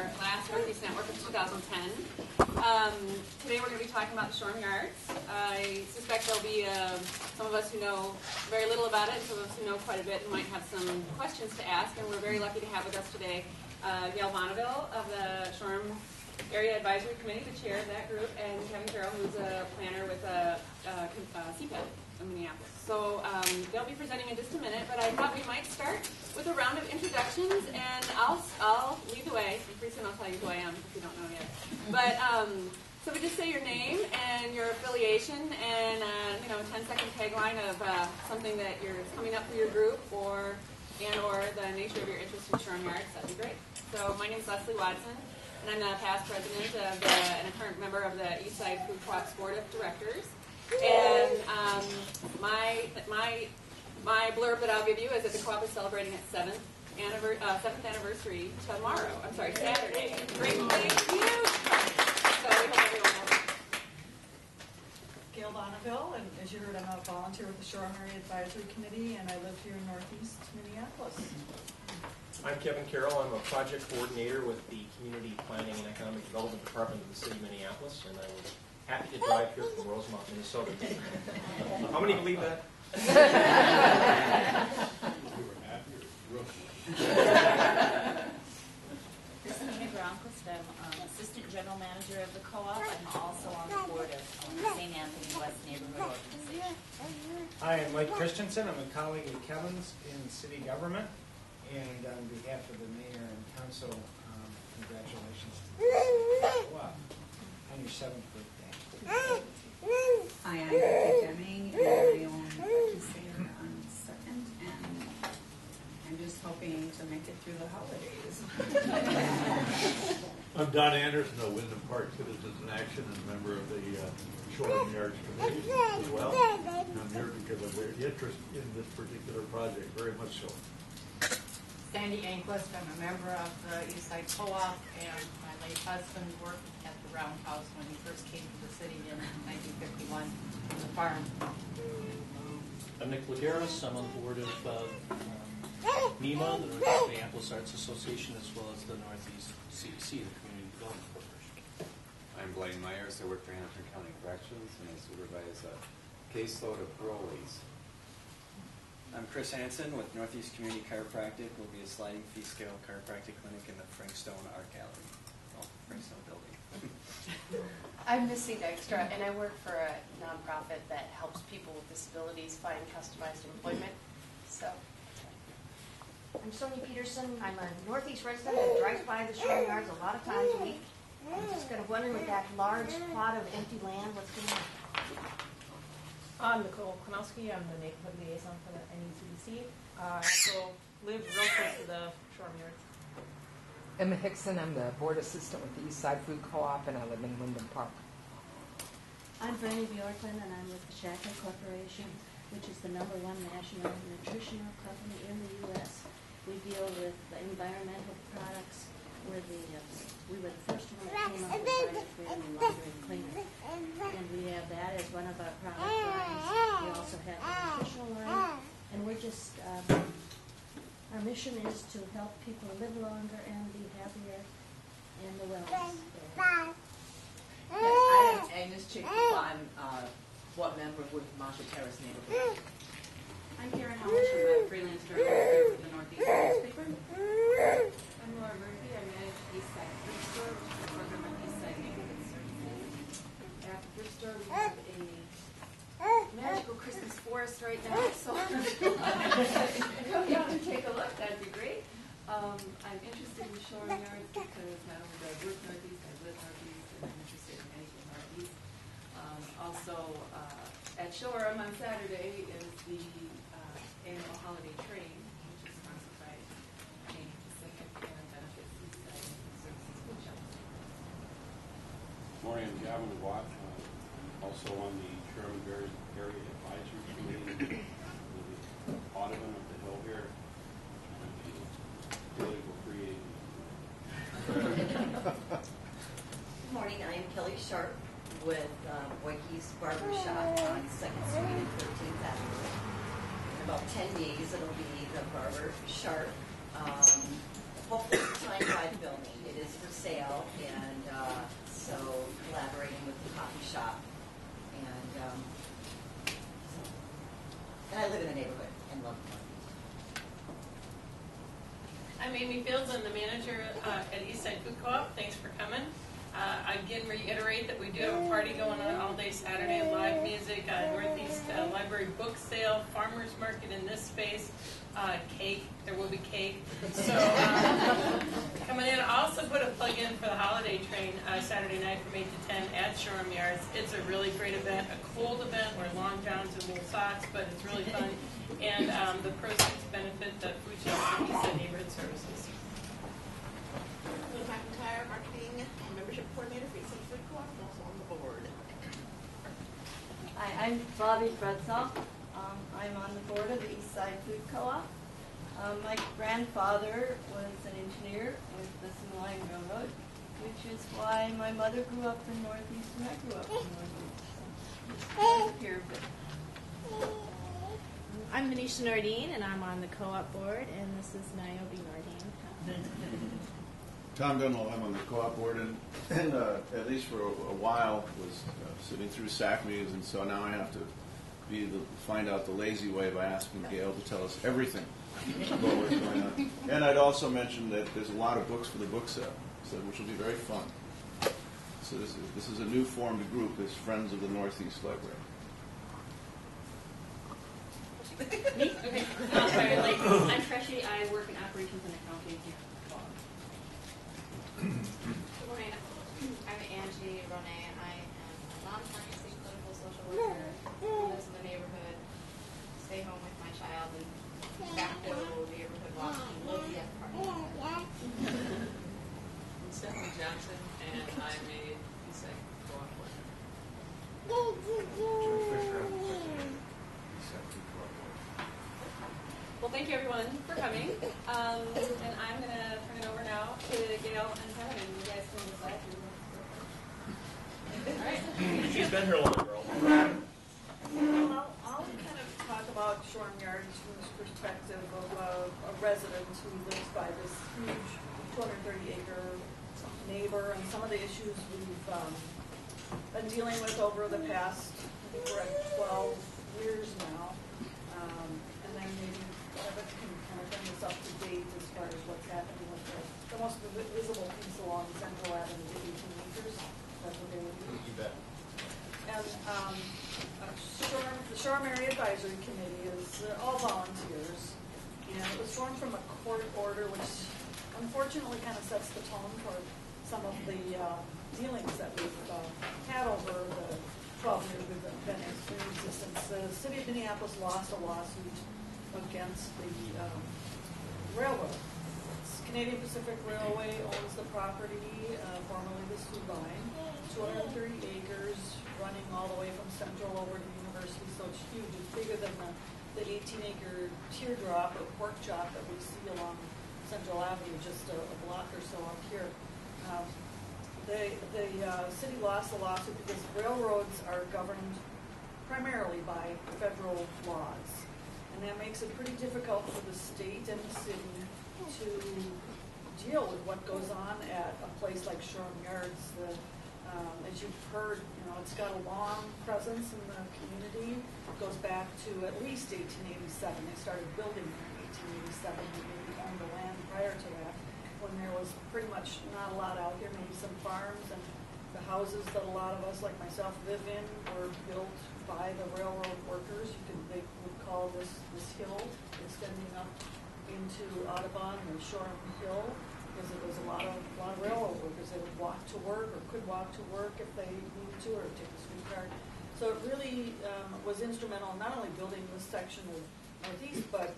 our last Northeast Network of 2010. Today we're going to be talking about the Shoreham Yards. I suspect there'll be some of us who know very little about it, and some of us who know quite a bit and might have some questions to ask. And we're very lucky to have with us today Gail Bonneville of the Shoreham Area Advisory Committee, the chair of that group, and Kevin Carroll, who's a planner with CPAD in Minneapolis. So they'll be presenting in just a minute, but I thought we might start with a round of introductions, and I'll lead the way. And pretty soon I'll tell you who I am if you don't know yet. But so we just say your name and your affiliation, and a 10-second tagline of something that you're coming up for your group, or the nature of your interest in Shoreham Yards. That'd be great. So my name is Leslie Watson, and I'm the past president and a current member of the Eastside Food Co-op's Board of Directors. And my blurb that I'll give you is that the co-op is celebrating its 7th anniversary tomorrow. I'm sorry, Saturday. Great, thank you. So we hope everyone will. Gail Bonneville, and as you heard, I'm a volunteer with the Shoreham Area Advisory Committee, and I live here in Northeast Minneapolis. I'm Kevin Carroll. I'm a project coordinator with the Community Planning and Economic Development Department of the City of Minneapolis, and I was happy to drive here from Rosemont, Minnesota. How many believe that? Christina Gronquist, I'm Assistant General Manager of the Co-op. I'm also on the board of St. Anthony West Neighborhood Organization. Hi, I'm Mike Christensen. I'm a colleague of Kevin's in city government. And on behalf of the mayor and council, congratulations to you. Wow. On your 7th birthday. Hi, I'm Becky Deming, and I own Sayer on 2nd, and I'm just hoping to make it through the holidays. I'm Don Anderson, a Wyndham Park Citizens in Action and member of the Shoreham Yards Committee as well. I'm here because I'm very interested in this particular project, very much so. Sandy Anquist, I'm a member of the Eastside Co-op, and my late husband worked at the Roundhouse when he first came to the city in 1951 on the farm. I'm Nick Lagares. I'm on the board of NEMA, the Northeast Minneapolis Arts Association, as well as the Northeast CDC, the Community Development Corporation. I'm Blaine Myers. I work for Hannaford County Corrections, and I supervise a caseload of parolees. I'm Chris Hansen with Northeast Community Chiropractic. We'll be a sliding fee scale chiropractic clinic in the Frank Stone Art Gallery. Oh, Frank Stone building. I'm Missy Dykstra, and I work for a nonprofit that helps people with disabilities find customized employment. So, I'm Sonia Peterson. I'm a Northeast resident that drives by the Shoreham Yards a lot of times a week. I'm just kind of wondering, with that large plot of empty land, what's going on? I'm Nicole Konowski. I'm the neighborhood liaison for the NECDC. I also live real close to the Shoreham Yards. Emma Hickson. I'm the board assistant with the Eastside Food Co-op, and I live in Wyndham Park. I'm Bernie Bjorklund, and I'm with the Shackle Corporation, which is the #1 national nutritional company in the U.S. We deal with the environmental products. We were the first one that came up with vitamin-free and laundry cleaner. And we have that as one of our product lines. We also have a nutritional line. And we're just, our mission is to help people live longer and be happier in the wellness. I'm Agnes Chickle. I'm board member with Marshall Terrace neighborhood. I'm Karen Howard. I'm a freelance journalist with the Northeast newspaper. I'm Laura Murphy. I manage Eastside Thrift Store, which is a program on Eastside Neighborhood Services. At the thrift store, we have a magical Christmas forest right now, so come down and take a look. That'd be great. I'm interested in Shoreham Yards because not only do I work Northeast, I live Northeast, and I'm interested in anything Northeast. Also, at Shoreham on Saturday is the annual holiday train, which is sponsored by Canadian Pacific and benefits Eastside Services Food Shelter. Morning, I'm Gavin Watt, also on the Shoreham Area Advisory Committee, the Audubon of the Hill here, and the political creating. Good morning, I am Kelly Sharp with Boyke's Barber Shop on 2nd Street and 13th Avenue. In about 10 days, it'll be the Barber Sharp. Hopefully, it's time by the building. It is for manager at Eastside Food Co-op. Thanks for coming. I again reiterate that we do have a party going on all day Saturday, live music, Northeast Library book sale, farmers market in this space, cake. There will be cake. So coming in. I also put a plug in for the holiday train Saturday night from 8 to 10 at Shoreham Yards. It's a really great event, a cold event. Wear long johns and wool socks, but it's really fun. And the proceeds benefit the food shelter and Eastside Neighborhood Services. Lynn McIntyre, Marketing and Membership Coordinator for Eastside Food Co-op, and also on the board. Hi, I'm Bobby Fredsaw. I'm on the board of the Eastside Food Co-op. My grandfather was an engineer with the Soo Line Railroad, which is why my mother grew up in Northeast and I grew up in Northeast. So here a bit. I'm Manisha Nardine, and I'm on the co-op board, and this is Niobe Nardine. Tom Dunlop, I'm on the co-op board, and at least for a while was sitting through SAC meetings, and so now I have to find out the lazy way by asking Gail to tell us everything about what's going on. And I'd also mention that there's a lot of books for the book sale, so which will be very fun. So this is a new formed group, as Friends of the Northeast Library. Me? Okay. Sorry, I'm Treshy. I work in operations and accounting here. Good morning. I'm Angie Ronay, and I am a non-practicing clinical social worker who lives in the neighborhood, stay home with my child, and back to neighborhood walk and love the apartment. I'm Stephanie Johnson, and I'm a Eastside Co-op worker. Joey Fisher, I'm the president of the Eastside Food Co-op Board. Well, thank you everyone for coming. And I'm going to turn it over now to Gail and Kevin, and you guys can decide who All right. She's been here long, girl. I'll kind of talk about Shoreham Yards from the perspective of a resident who lives by this huge 230-acre neighbor, and some of the issues we've been dealing with over the past, I think we're at 12 years now. And then maybe Kevin can kind of bring us up to date as far as what's happening with the most visible piece along Central Avenue, the 18 acres. That's what they would do. You bet. And the Shoreham Area Advisory Committee is all volunteers, and it was formed from a court order, which unfortunately kind of sets the tone for some of the dealings that we've had over the 12 years we've been in existence. The City of Minneapolis lost a lawsuit against the railroad. Canadian Pacific Railway owns the property, formerly the Soo Line, 230 acres, running all the way from Central over to University, so it's huge. It's bigger than the 18-acre teardrop or pork chop that we see along Central Avenue, just a block or so up here. The city lost the lawsuit because railroads are governed primarily by federal laws, and that makes it pretty difficult for the state and the city to deal with what goes on at a place like Shoreham Yards. As you've heard, it's got a long presence in the community. It goes back to at least 1887. They started building in 1887. They maybe owned the land prior to that, when there was pretty much not a lot out here, maybe some farms, and the houses that a lot of us, like myself, live in were built by the railroad workers. They would call this hill extending up into Audubon and Shoreham Hill, because it was a lot of railroad workers. They would walk to work or could walk to work if they needed to, or take the streetcar. So it really was instrumental in not only building this section of Northeast, but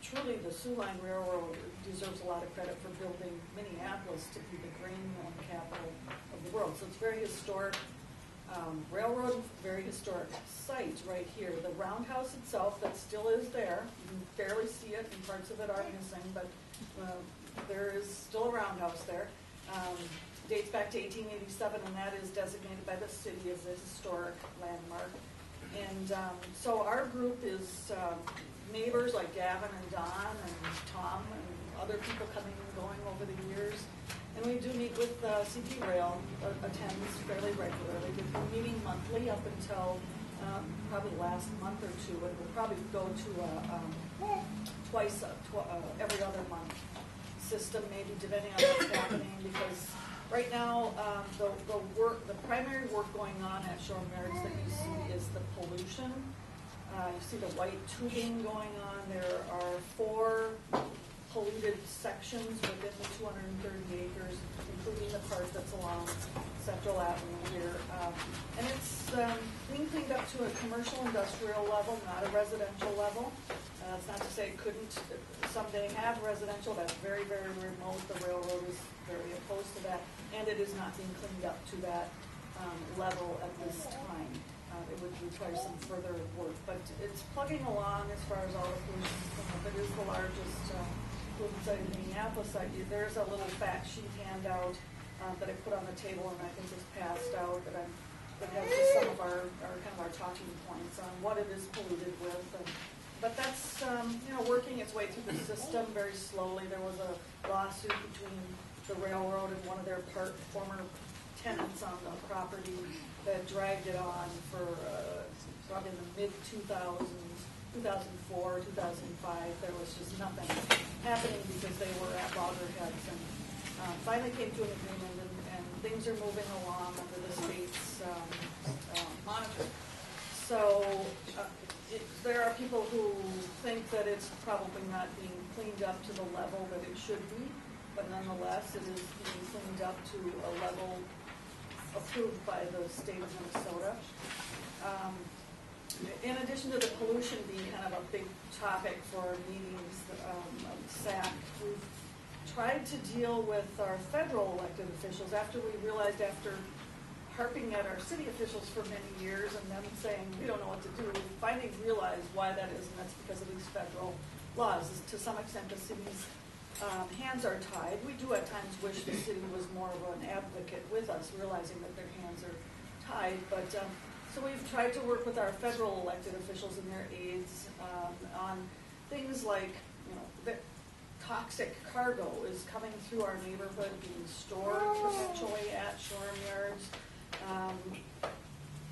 truly the Soo Line Railroad deserves a lot of credit for building Minneapolis to be the grain milling capital of the world. So it's very historic railroad, very historic site right here. The roundhouse itself that still is there, you can barely see it, and parts of it are missing, but there is still a roundhouse there. Dates back to 1887, and that is designated by the city as a historic landmark. And so our group is neighbors like Gavin and Don and Tom and other people coming and going over the years. And we do meet with CP Rail, attends fairly regularly. We've been meeting monthly up until probably the last month or two, and we'll probably go to twice, every other month system, maybe depending on what's happening, because right now, the primary work going on at Shoreham Yards that you see is the pollution. You see the white tubing going on. There are 4 polluted sections within the 230 acres, including the part that's along Central Avenue here. And it's being cleaned up to a commercial industrial level, not a residential level. It's not to say it couldn't someday have residential. That's very, very remote. The railroad is very opposed to that. And it is not being cleaned up to that level at this time. It would require some further work. But it's plugging along as far as all the pollution is coming up. It is the largest pollution site in Minneapolis. There's a little fact sheet handout that I put on the table and I think is passed out that has just some of our kind of our talking points on what it is polluted with. But that's working its way through the system very slowly. There was a lawsuit between the railroad and one of their former tenants on the property that dragged it on for probably in the mid-2000s, 2004, 2005. There was just nothing happening because they were at loggerheads, and finally came to an agreement, and things are moving along under the state's monitoring. So there are people who think that it's probably not being cleaned up to the level that it should be, but nonetheless it is being cleaned up to a level approved by the state of Minnesota. In addition to the pollution being kind of a big topic for meetings of SAC, we've tried to deal with our federal elected officials after we realized, after harping at our city officials for many years and them saying we don't know what to do, we finally realized why that is, and that's because of these federal laws. To some extent, the city's hands are tied. We do at times wish the city was more of an advocate with us, realizing that their hands are tied. But so we've tried to work with our federal elected officials and their aides on things like, that toxic cargo is coming through our neighborhood, being stored potentially at Shoreham Yards.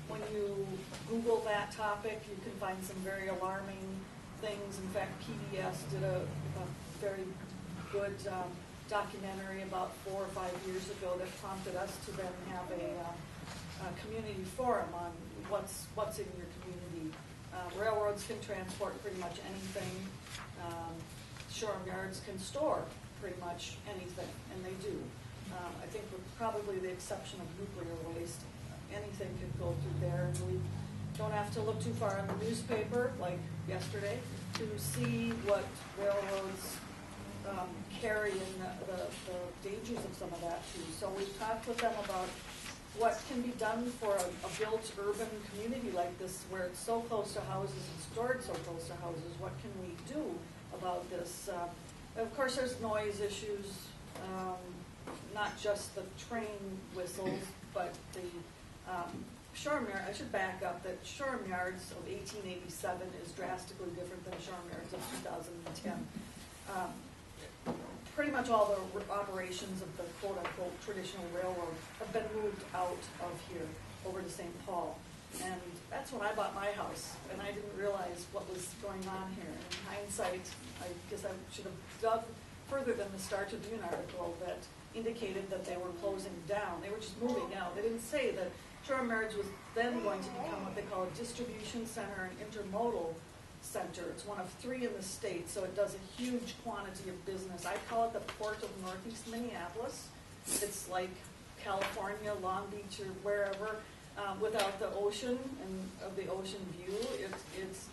When you Google that topic, you can find some very alarming things. In fact, PBS did a very good documentary about 4 or 5 years ago that prompted us to then have a community forum on what's in your community. Railroads can transport pretty much anything. Shoreham Yards can store pretty much anything, and they do. I think with probably the exception of nuclear waste, anything could go through there. And we don't have to look too far in the newspaper, like yesterday, to see what railroads carry in the dangers of some of that too. So we've talked with them about what can be done for a built urban community like this, where it's so close to houses and stored so close to houses. What can we do about this? Of course, there's noise issues, not just the train whistles, but the Shoreham Yards. I should back up that Shoreham Yards of 1887 is drastically different than Shoreham Yards of 2010. Pretty much all the operations of the quote-unquote traditional railroad have been moved out of here over to St. Paul. And that's when I bought my house, and I didn't realize what was going on here. In hindsight, I guess I should have dug further than the Star Tribune article that indicated that they were closing down. They were just moving out. They didn't say that Shoreham Yards was then going to become what they call a distribution center and intermodal center. It's one of 3 in the state, so it does a huge quantity of business. I call it the port of Northeast Minneapolis. It's like California, Long Beach, or wherever, without the ocean and of the ocean view. It's